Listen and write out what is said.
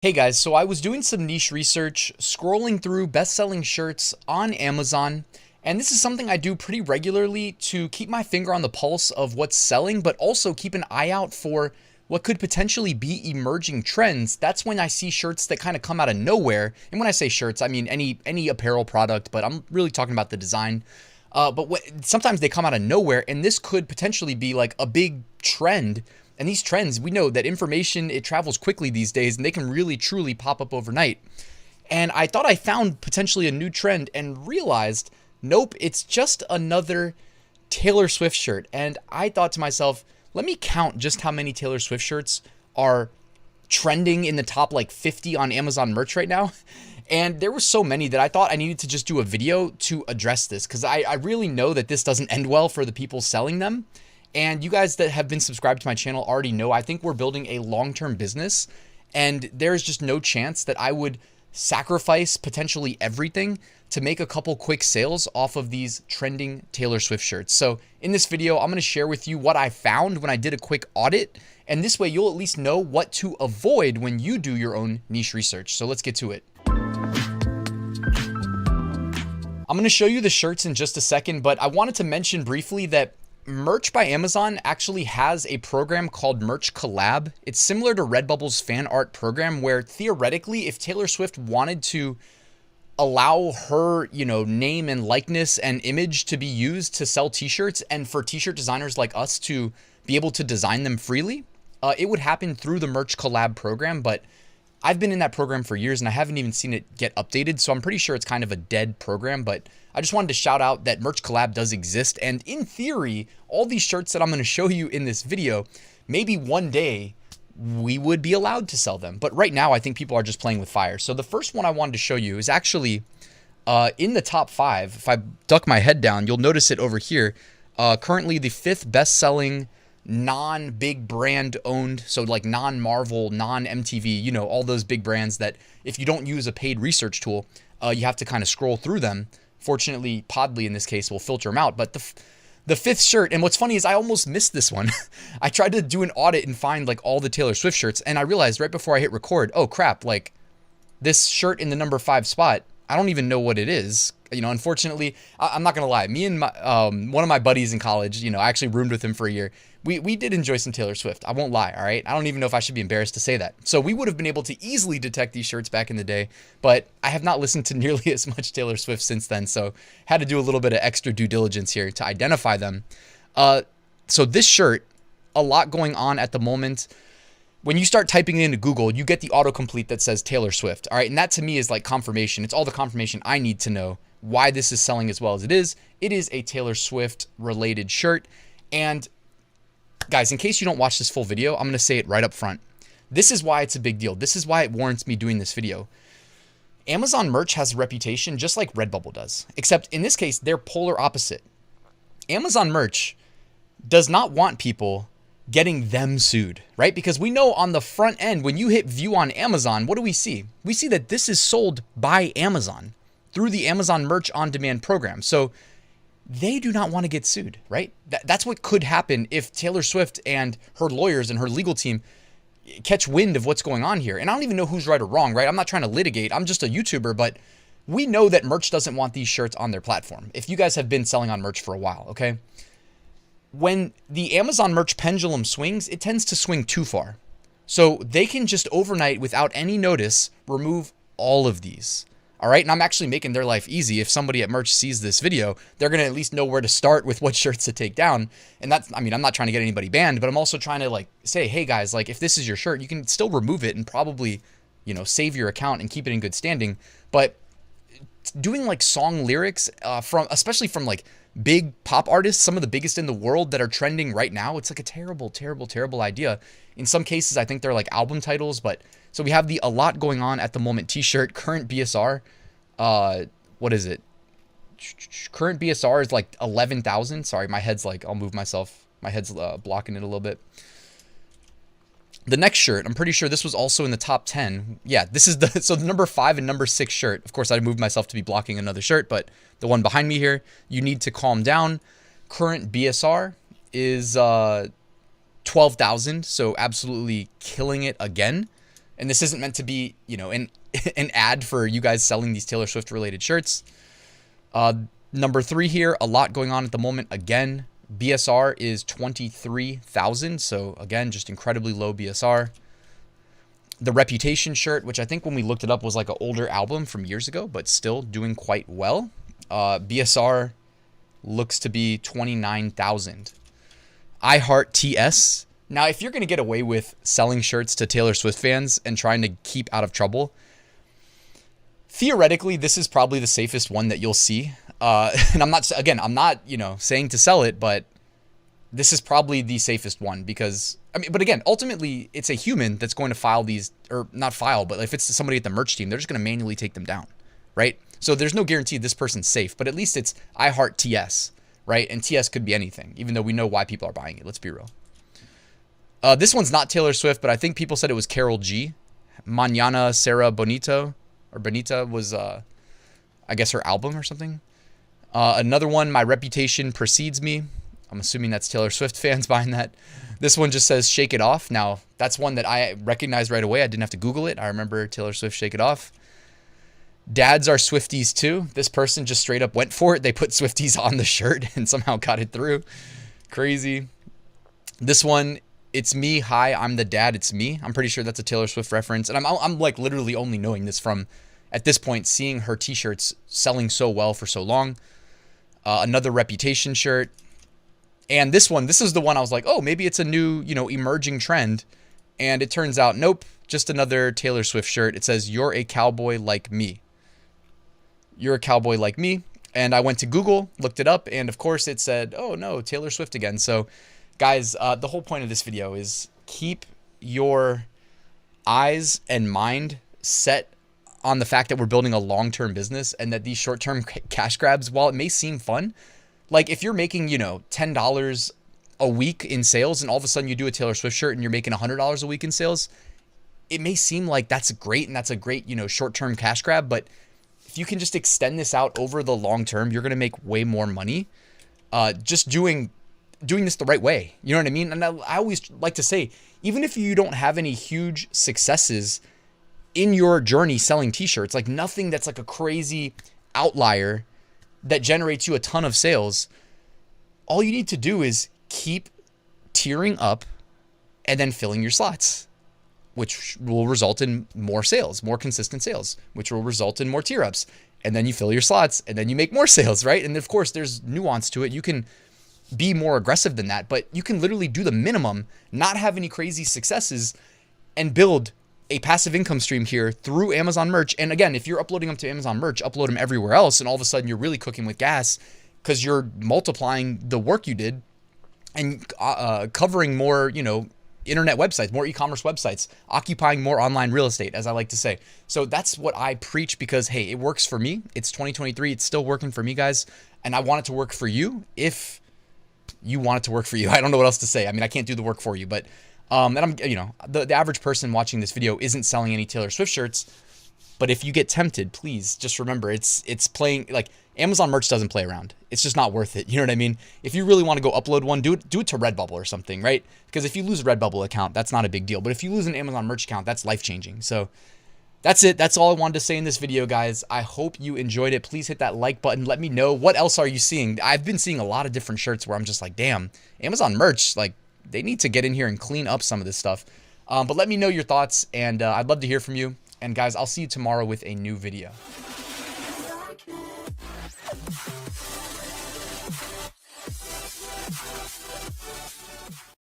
Hey guys, so I was doing some niche research, scrolling through best-selling shirts on Amazon, and this is something I do pretty regularly to keep my finger on the pulse of what's selling, but also keep an eye out for what could potentially be emerging trends. That's when I see shirts that kind of come out of nowhere. And when I say shirts, I mean any apparel product, but I'm really talking about the design. Sometimes they come out of nowhere, and this could potentially be like a big trend. And these trends, we know that information, it travels quickly these days, and they can really truly pop up overnight. And I thought I found potentially a new trend and realized, nope, it's just another Taylor Swift shirt. And I thought to myself, let me count just how many Taylor Swift shirts are trending in the top like 50 on Amazon merch right now. And there were so many that I thought I needed to just do a video to address this, because I really know that this doesn't end well for the people selling them. And you guys that have been subscribed to my channel already know I think we're building a long-term business, and there's just no chance that I would sacrifice potentially everything to make a couple quick sales off of these trending Taylor Swift shirts. So in this video, I'm going to share with you what I found when I did a quick audit, and this way you'll at least know what to avoid when you do your own niche research. So let's get to it. I'm going to show you the shirts in just a second, but I wanted to mention briefly that Merch by Amazon actually has a program called Merch Collab. It's similar to Redbubble's fan art program, where theoretically, if Taylor Swift wanted to allow her, name and likeness and image to be used to sell t-shirts, and for t-shirt designers like us to be able to design them freely, it would happen through the Merch Collab program. But I've been in that program for years and I haven't even seen it get updated, so I'm pretty sure it's kind of a dead program. But I just wanted to shout out that Merch Collab does exist, and in theory, all these shirts that I'm going to show you in this video, maybe one day we would be allowed to sell them. But right now, I think people are just playing with fire. So the first one I wanted to show you is actually in the top 5. If I duck my head down, you'll notice it over here. Currently the 5th best-selling non-big brand owned, so like non-Marvel, non-MTV, all those big brands that if you don't use a paid research tool, you have to kind of scroll through them. Fortunately, Podly in this case will filter them out. But the 5th shirt, and what's funny is I almost missed this one. I tried to do an audit and find like all the Taylor Swift shirts, and I realized right before I hit record, oh crap, like this shirt in the number 5 spot, I don't even know what it is. Unfortunately, I'm not gonna lie. Me and my one of my buddies in college, I actually roomed with him for a year. We did enjoy some Taylor Swift. I won't lie, all right? I don't even know if I should be embarrassed to say that. So we would have been able to easily detect these shirts back in the day, but I have not listened to nearly as much Taylor Swift since then, so had to do a little bit of extra due diligence here to identify them. So this shirt, a lot going on at the moment. When you start typing it into Google, you get the autocomplete that says Taylor Swift, all right? And that to me is like confirmation. It's all the confirmation I need to know why this is selling as well as it is. It is a Taylor Swift related shirt. And guys, in case you don't watch this full video, I'm going to say it right up front. This is why it's a big deal. This is why it warrants me doing this video. Amazon merch has a reputation just like Redbubble does, except in this case, they're polar opposite. Amazon merch does not want people getting them sued, right? Because we know on the front end, when you hit view on Amazon, what do we see? We see that this is sold by Amazon through the Amazon Merch On Demand program. So they do not want to get sued, right? That's what could happen if Taylor Swift and her lawyers and her legal team catch wind of what's going on here. And I don't even know who's right or wrong, right? I'm not trying to litigate. I'm just a YouTuber, but we know that merch doesn't want these shirts on their platform. If you guys have been selling on merch for a while, okay? When the Amazon merch pendulum swings, it tends to swing too far. So they can just overnight, without any notice, remove all of these. All right, and I'm actually making their life easy. If somebody at merch sees this video, they're going to at least know where to start with what shirts to take down. And that's, I'm not trying to get anybody banned, but I'm also trying to like say, hey guys, like if this is your shirt, you can still remove it and probably, save your account and keep it in good standing. But doing like song lyrics especially from like big pop artists, some of the biggest in the world that are trending right now, it's like a terrible, terrible, terrible idea. In some cases, I think they're like album titles, but so we have the a lot going on at the moment t-shirt, current BSR. What is it? Current BSR is like 11,000. Sorry, my head's like, I'll move myself. My head's blocking it a little bit. The next shirt, I'm pretty sure this was also in the top 10. Yeah, this is so the number 5 and number 6 shirt. Of course, I moved myself to be blocking another shirt, but the one behind me here, you need to calm down. Current BSR is 12,000, so absolutely killing it again. And this isn't meant to be, you know, an ad for you guys selling these Taylor Swift related shirts. Number 3 here, a lot going on at the moment. Again, BSR is 23,000. So again, just incredibly low BSR. The Reputation shirt, which I think when we looked it up was like an older album from years ago, but still doing quite well. BSR looks to be 29,000. I Heart TS. Now, if you're going to get away with selling shirts to Taylor Swift fans and trying to keep out of trouble, theoretically, this is probably the safest one that you'll see. And I'm not, you know, saying to sell it, but this is probably the safest one because, I mean, but again, ultimately, it's a human that's going to file these, or not file, but if it's somebody at the merch team, they're just going to manually take them down, right? So there's no guarantee this person's safe, but at least it's I Heart TS, right? And TS could be anything, even though we know why people are buying it. Let's be real. This one's not Taylor Swift, but I think people said it was Carol G. Mañana Será Bonito, or Bonita was, I guess, her album or something. Another one, My Reputation Precedes Me. I'm assuming that's Taylor Swift fans buying that. This one just says Shake It Off. Now, that's one that I recognized right away. I didn't have to Google it. I remember Taylor Swift Shake It Off. Dads are Swifties too. This person just straight up went for it. They put Swifties on the shirt and somehow got it through. Crazy. This one, It's Me. Hi, I'm the dad. It's me. I'm pretty sure that's a Taylor Swift reference. And I'm like literally only knowing this from, at this point, seeing her t-shirts selling so well for so long. Another Reputation shirt. And this one, this is the one I was like, oh, maybe it's a new, you know, emerging trend. And it turns out, nope, just another Taylor Swift shirt. It says, You're a Cowboy Like Me. You're a Cowboy Like Me. And I went to Google, looked it up, and of course it said, oh no, Taylor Swift again. So guys, the whole point of this video is keep your eyes and mind set on the fact that we're building a long-term business and that these short-term cash grabs, while it may seem fun, like if you're making, you know, $10 a week in sales and all of a sudden you do a Taylor Swift shirt and you're making $100 a week in sales, it may seem like that's great and that's a great, you know, short-term cash grab, but if you can just extend this out over the long term, you're going to make way more money just doing this the right way. You know what I mean? And I always like to say, even if you don't have any huge successes in your journey selling t-shirts, like nothing that's like a crazy outlier that generates you a ton of sales, all you need to do is keep tiering up and then filling your slots, which will result in more sales, more consistent sales, which will result in more tier ups. And then you fill your slots and then you make more sales, right? And of course, there's nuance to it. You can be more aggressive than that, but you can literally do the minimum, not have any crazy successes, and build a passive income stream here through Amazon merch. And again, if you're uploading them to Amazon merch, upload them everywhere else, and all of a sudden you're really cooking with gas because you're multiplying the work you did and covering more, you know, internet websites, more e-commerce websites, occupying more online real estate, as I like to say. So that's what I preach because, hey, it works for me. It's 2023. It's still working for me, guys. And I want it to work for you if you want it to work for you. I don't know what else to say. I mean, I can't do the work for you, but and I'm, you know, the average person watching this video isn't selling any Taylor Swift shirts. But if you get tempted, please just remember it's playing, like, Amazon merch doesn't play around. It's just not worth it. You know what I mean? If you really want to go upload one, do it to Redbubble or something, right? Because if you lose a Redbubble account, that's not a big deal. But if you lose an Amazon merch account, that's life-changing. So that's it. That's all I wanted to say in this video, guys. I hope you enjoyed it. Please hit that like button. Let me know, what else are you seeing? I've been seeing a lot of different shirts where I'm just like, damn, Amazon merch, like, they need to get in here and clean up some of this stuff. But let me know your thoughts, and I'd love to hear from you. And guys, I'll see you tomorrow with a new video.